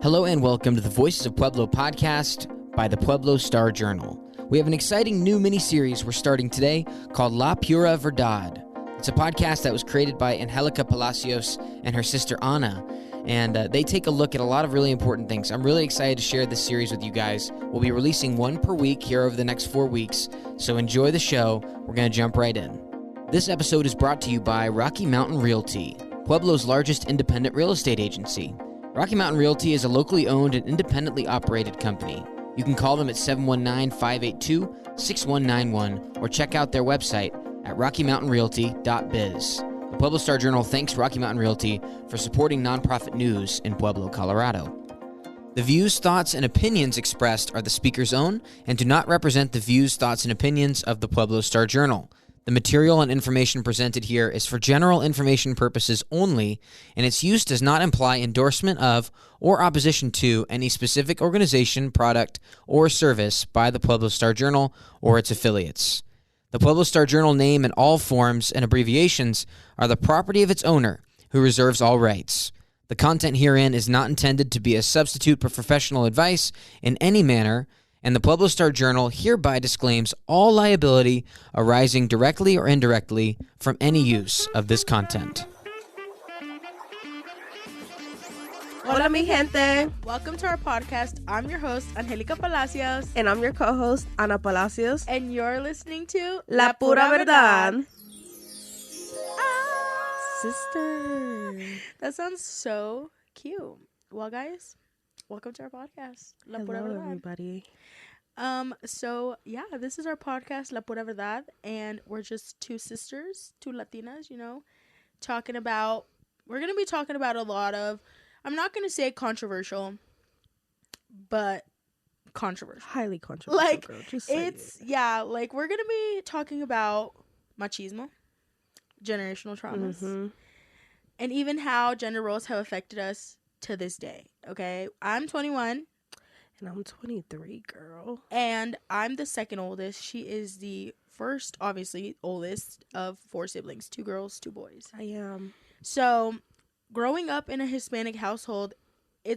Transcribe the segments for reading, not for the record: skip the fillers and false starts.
Hello and welcome to the Voices of Pueblo podcast by the Pueblo Star Journal. We have an exciting new mini-series we're starting today called La Pura Verdad. It's a podcast that was created by Angelika Palacios and her sister Ana, and they take a look at a lot of really important things. I'm really excited to share this series with you guys. We'll be releasing one per week here over the next 4 weeks, so enjoy the show. We're going to jump right in. This episode is brought to you by Rocky Mountain Realty, Pueblo's largest independent real estate agency. Rocky Mountain Realty is a locally owned and independently operated company. You can call them at 719-582-6191 or check out their website at rockymountainrealty.biz. The Pueblo Star Journal thanks Rocky Mountain Realty for supporting nonprofit news in Pueblo, Colorado. The views, thoughts, and opinions expressed are the speaker's own and do not represent the views, thoughts, and opinions of the Pueblo Star Journal. The material and information presented here is for general information purposes only, and its use does not imply endorsement of or opposition to any specific organization, product, or service by the Pueblo Star Journal or its affiliates. The Pueblo Star Journal name and all forms and abbreviations are the property of its owner, who reserves all rights. The content herein is not intended to be a substitute for professional advice in any manner, and the Pueblo Star Journal hereby disclaims all liability arising directly or indirectly from any use of this content. Hola, mi gente. Welcome to our podcast. I'm your host, Angelika Palacios. And I'm your co-host, Ana Palacios. And you're listening to La Pura Verdad. Sister. That sounds so cute. Well, guys, welcome to our podcast. La Pura Hello, Verdad. everybody. This is our podcast, La Pura Verdad, and we're just two sisters, two Latinas, we're going to be talking about a lot of, I'm not going to say controversial, but controversial. Highly controversial, girl. Just say it. We're going to be talking about machismo, generational traumas, and even how gender roles have affected us to this day, okay? I'm 21. And I'm 23, girl. And I'm the second oldest. She is the first, obviously, oldest of 4 siblings. 2 girls, 2 boys. I am. So, growing up in a Hispanic household, I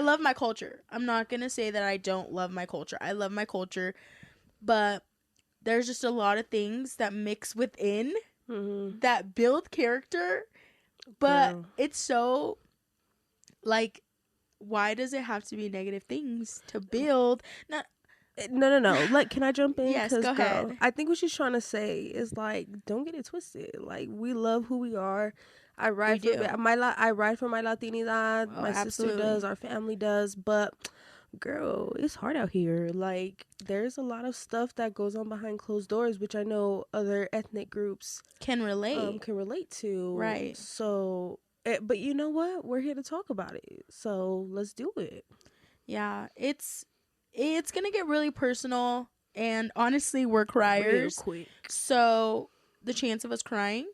love my culture. I'm not going to say that I don't love my culture. I love my culture. But there's just a lot of things that mix within that build character. But it's so, why does it have to be negative things to build? No. Can I jump in? Yes, go ahead. I think what she's trying to say is, don't get it twisted. We love who we are. I ride for my Latinidad. My sister does. Our family does. But, girl, it's hard out here. There's a lot of stuff that goes on behind closed doors, which I know other ethnic groups can relate to. Right. So... but you know what? We're here to talk about it. So let's do it. Yeah, it's going to get really personal. And honestly, we're criers. Real quick. So the chance of us crying,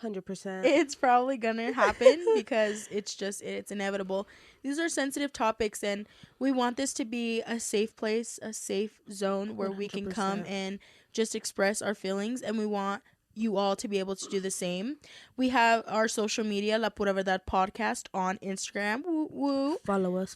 100%. it's probably going to happen because it's inevitable. These are sensitive topics, and we want this to be a safe place, a safe zone where 100%. We can come and just express our feelings. And we want you all to be able to do the same. We have our social media, La Pura Verdad Podcast, on Instagram. Woo woo. Follow us.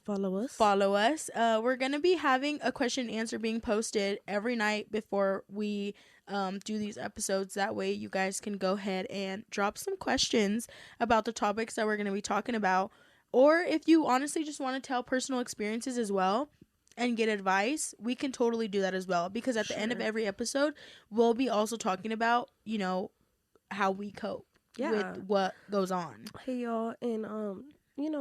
We're going to be having a question and answer being posted every night before we do these episodes. That way you guys can go ahead and drop some questions about the topics that we're going to be talking about. Or if you honestly just want to tell personal experiences as well and get advice, we can totally do that as well, because at the end of every episode we'll be also talking about how we cope with what goes on. Hey y'all, and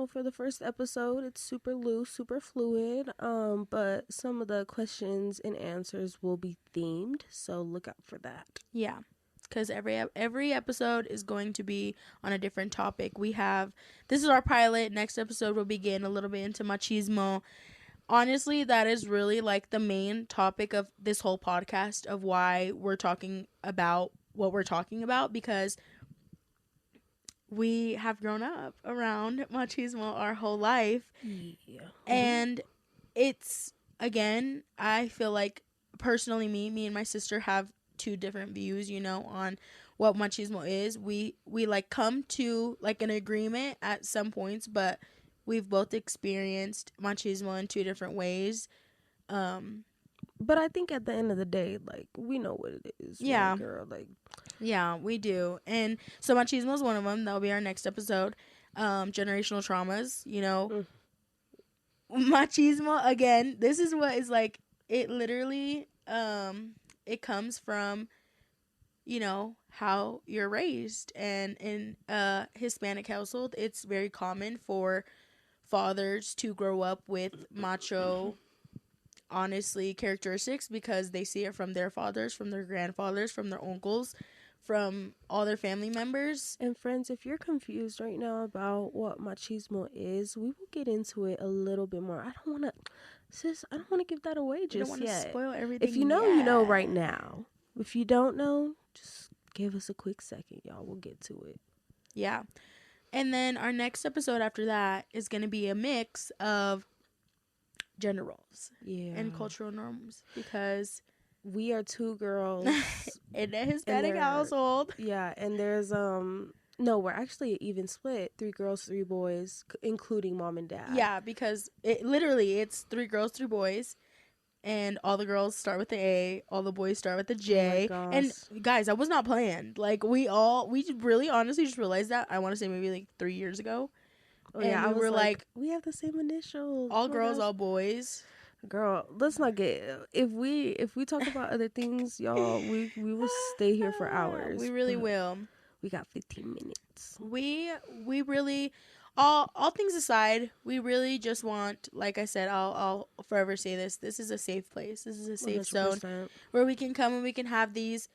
for the first episode it's super loose, super fluid, but some of the questions and answers will be themed, so look out for that. Yeah, because every episode is going to be on a different topic. This is our pilot. Next episode we'll begin a little bit into machismo. Honestly, that is really the main topic of this whole podcast, of why we're talking about what we're talking about, because we have grown up around machismo our whole life. Yeah. And it's, again, I feel like personally me and my sister have 2 different views, on what machismo is. We like come to like an agreement at some points, but we've both experienced machismo in two different ways. But I think at the end of the day, like, we know what it is. Yeah. Right, girl, like. Yeah, we do. And so machismo is one of them. That'll be our next episode. Generational traumas, you know. Machismo, again, this is what is like, it literally, it comes from, you know, how you're raised. And in a Hispanic household, it's very common for fathers to grow up with macho, honestly, characteristics because they see it from their fathers, from their grandfathers, from their uncles, from all their family members. And friends, if you're confused right now about what machismo is, we will get into it a little bit more. I don't want to give that away just yet. Don't want to spoil everything. If you know, you know right now. If you don't know, just give us a quick second, y'all. We'll get to it. Yeah. And then our next episode after that is going to be a mix of gender roles and cultural norms, because we are two girls in a Hispanic household. Yeah, and there's no, we're actually an even split. 3 girls, 3 boys, including mom and dad. Yeah, because it's 3 girls, 3 boys, and all the girls start with the A, all the boys start with the J. Oh and guys, that was not planned. Like, we really honestly just realized that, I want to say maybe like 3 years ago. Oh, yeah, we were like, we have the same initials. All girls, all boys. Girl, let's not get, if we talk about other things, y'all, we will stay here for hours. We really will. We got 15 minutes. We really, all things aside, we really just want, like I said, I'll forever say this. This is a safe place. This is a safe 100%. zone where we can come and we can have these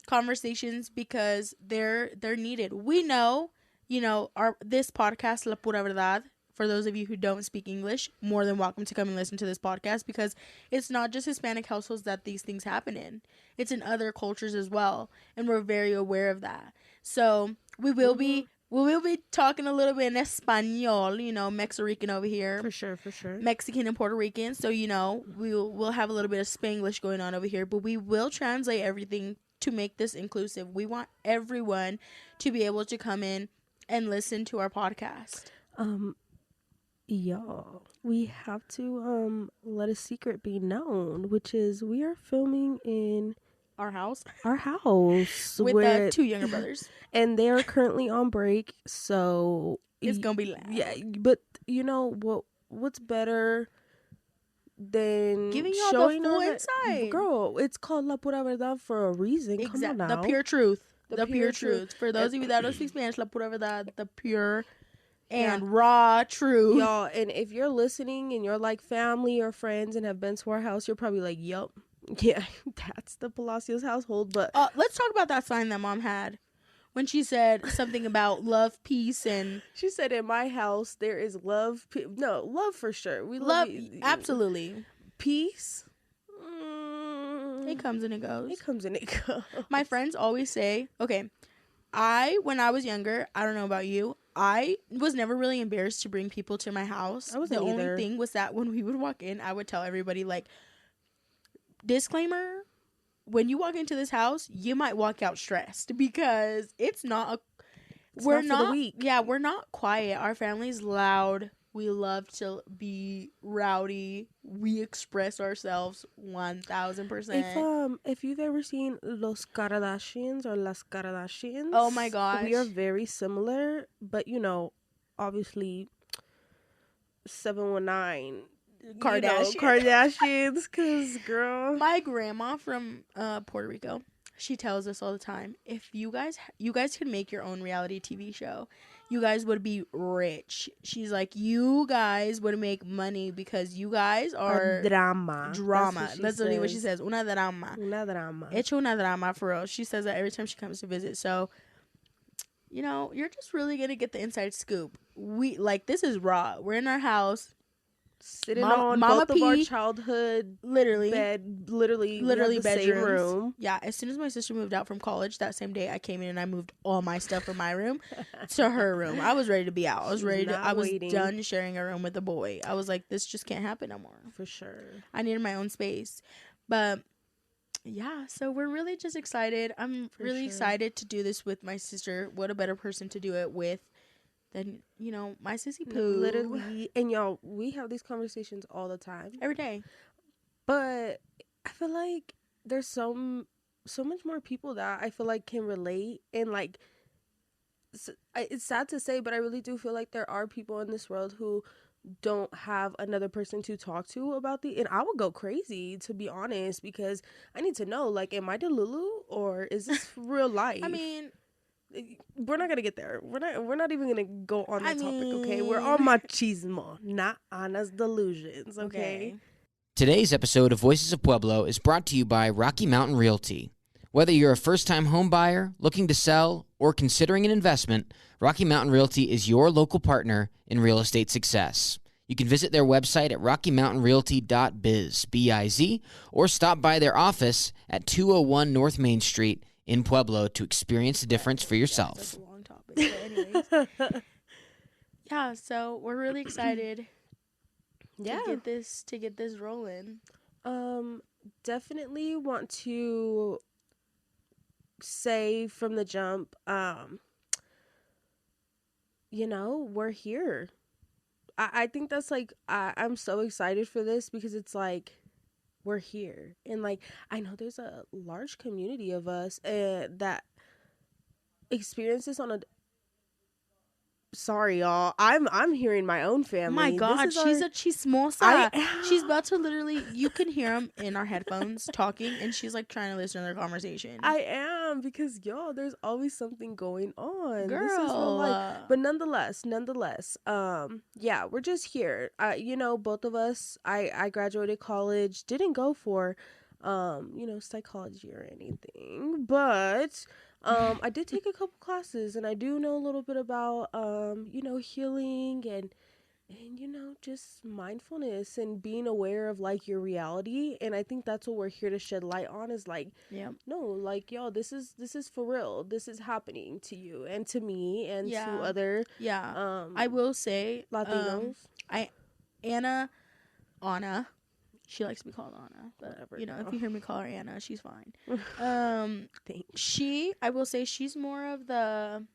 conversations because they're needed. We know, you know, this podcast, La Pura Verdad, for those of you who don't speak English, more than welcome to come and listen to this podcast, because it's not just Hispanic households that these things happen in. It's in other cultures as well, and we're very aware of that. So we will be talking a little bit in Espanol, you know, Mexirican over here. For sure. Mexican and Puerto Rican. So, you know, we'll have a little bit of Spanglish going on over here, but we will translate everything to make this inclusive. We want everyone to be able to come in and listen to our podcast. Y'all, we have to let a secret be known, which is we are filming in our house with 2 younger brothers, and they are currently on break, so it's gonna be loud. Yeah, but you know what's better than giving y'all showing the full insight? Girl, it's called La Pura Verdad for a reason. Exactly. Come on now. The pure truth. The pure truth. For those of you that don't speak Spanish, La Pura Verdad, the pure and raw truth. Y'all, and if you're listening and you're like family or friends and have been to our house, you're probably like, yup, yeah, that's the Palacios household. But let's talk about that sign that Mom had when she said something about love, peace, and she said, in my house there is love. Love for sure. We love absolutely. Peace. It comes and it goes. My friends always say, okay, when I was younger, I don't know about you, I was never really embarrassed to bring people to my house. The only thing was that when we would walk in, I would tell everybody, like, disclaimer, when you walk into this house, you might walk out stressed, because it's not we're not quiet. Our family's loud. We love to be rowdy. We express ourselves 1000%. If you've ever seen Los Kardashians or Las Kardashians, oh my gosh, we are very similar. But you know, obviously, 719 Kardashians. Because girl, my grandma from Puerto Rico, she tells us all the time, if you guys can make your own reality TV show, you guys would be rich. She's like, you guys would make money because you guys are drama. That's literally what she says. Una drama. Hecho una drama, for real. She says that every time she comes to visit. So, you know, you're just really going to get the inside scoop. This is raw. We're in our house. Sitting on both of our childhood literally bedrooms. Same room. Yeah, as soon as my sister moved out from college, that same day I came in and I moved all my stuff from my room to her room. I was ready to be out. I was done sharing a room with a boy. I was like, this just can't happen no more. For sure. I needed my own space. But yeah, so we're really just excited. I'm really excited to do this with my sister. What a better person to do it with than, you know, my sissy poo. Literally. And y'all, we have these conversations all the time. Every day. But I feel like there's so much more people that I feel like can relate. And like, it's sad to say, but I really do feel like there are people in this world who don't have another person to talk to about and I would go crazy, to be honest, because I need to know, like, am I Delulu or is this real life? I mean, we're not gonna get there. We're not even gonna go on that topic, okay? We're on machismo, not Ana's delusions, okay? Today's episode of Voices of Pueblo is brought to you by Rocky Mountain Realty. Whether you're a first-time home buyer, looking to sell, or considering an investment, Rocky Mountain Realty is your local partner in real estate success. You can visit their website at rockymountainrealty.biz, B-I-Z, or stop by their office at 201 North Main Street in Pueblo to experience the difference for yourself. That's a long topic, but anyways. Yeah, so we're really excited to get this rolling. Definitely want to say from the jump, you know, we're here. I think that's like, I'm so excited for this because it's like, we're here. And like, I know there's a large community of us that experience this on a, sorry y'all, I'm hearing my own family. Oh my god, she's a chismosa. She's about to literally, you can hear them in our headphones talking, and she's like trying to listen to their conversation. I am, because y'all, there's always something going on. Girl. This is real life. But nonetheless, yeah, we're just here. You know, both of us, I graduated college, didn't go for you know, psychology or anything, but I did take a couple classes, and I do know a little bit about you know, healing and you know, just mindfulness and being aware of like your reality. And I think that's what we're here to shed light on, is like, no, like, y'all, this is for real. This is happening to you and to me and to other I will say Latinos. Anna, she likes to be called Anna, but whatever, you know, if you hear me call her Anna, she's fine. Thanks. I will say she's more of the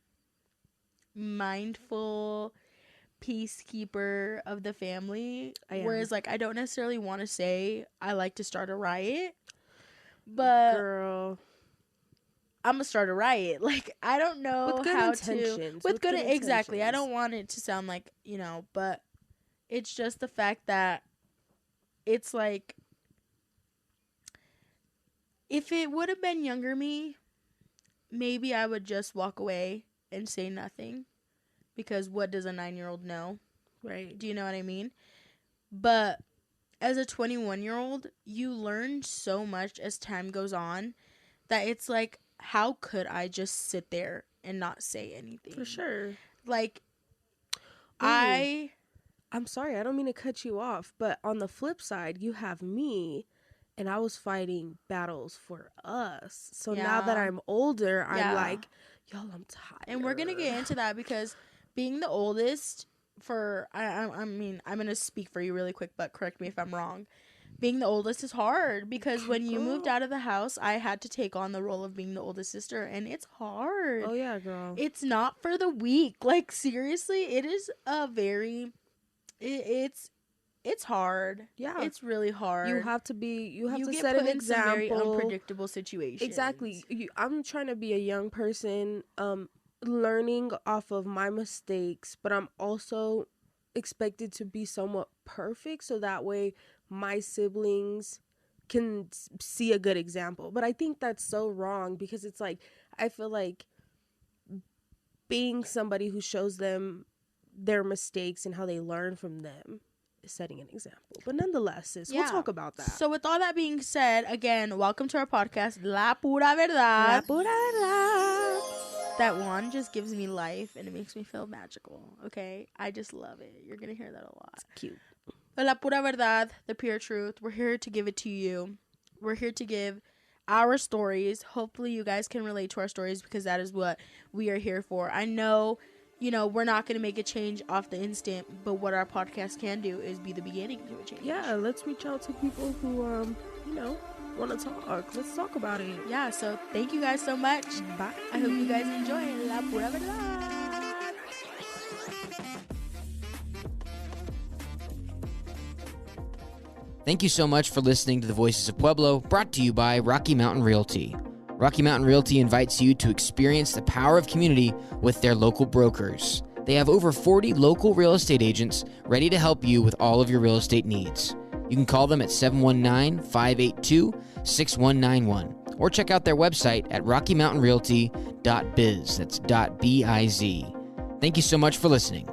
mindful peacekeeper of the family, whereas like I don't necessarily want to say I like to start a riot, but girl, I'm gonna start a riot. Like, I don't know how intentions. to with good exactly. I don't want it to sound like, you know, but it's just the fact that it's like, if it would have been younger me, maybe I would just walk away and say nothing, because what does a 9-year-old know? Right. Do you know what I mean? But as a 21-year-old, you learn so much as time goes on that it's like, how could I just sit there and not say anything? For sure. Like, I'm sorry, I don't mean to cut you off, but on the flip side, you have me, and I was fighting battles for us. So now that I'm older, I'm like, y'all, I'm tired. And we're going to get into that, because being the oldest I mean, I'm going to speak for you really quick, but correct me if I'm wrong. Being the oldest is hard, because when you moved out of the house, I had to take on the role of being the oldest sister, and it's hard. Oh, yeah, girl. It's not for the weak. Like, seriously, it is a very... It's hard. Yeah, it's really hard. You have to set an example. Very unpredictable situations. Exactly. I'm trying to be a young person, learning off of my mistakes, but I'm also expected to be somewhat perfect, so that way my siblings can see a good example. But I think that's so wrong, because it's like, I feel like being somebody who shows them their mistakes and how they learn from them is setting an example. But nonetheless, we'll talk about that. So with all that being said, again, welcome to our podcast, La Pura Verdad. La Pura Verdad. That one just gives me life, and it makes me feel magical, okay? I just love it. You're going to hear that a lot. It's cute. But La Pura Verdad, the pure truth, we're here to give it to you. We're here to give our stories. Hopefully you guys can relate to our stories, because that is what we are here for. I know, you know, we're not going to make a change off the instant, but what our podcast can do is be the beginning to a change. Yeah, let's reach out to people who, you know, want to talk. Let's talk about it. Yeah, so thank you guys so much. Bye. I hope you guys enjoy La Pura Verdad. Thank you so much for listening to the Voices of Pueblo, brought to you by Rocky Mountain Realty. Rocky Mountain Realty invites you to experience the power of community with their local brokers. They have over 40 local real estate agents ready to help you with all of your real estate needs. You can call them at 719-582-6191 or check out their website at rockymountainrealty.biz. That's .biz. Thank you so much for listening.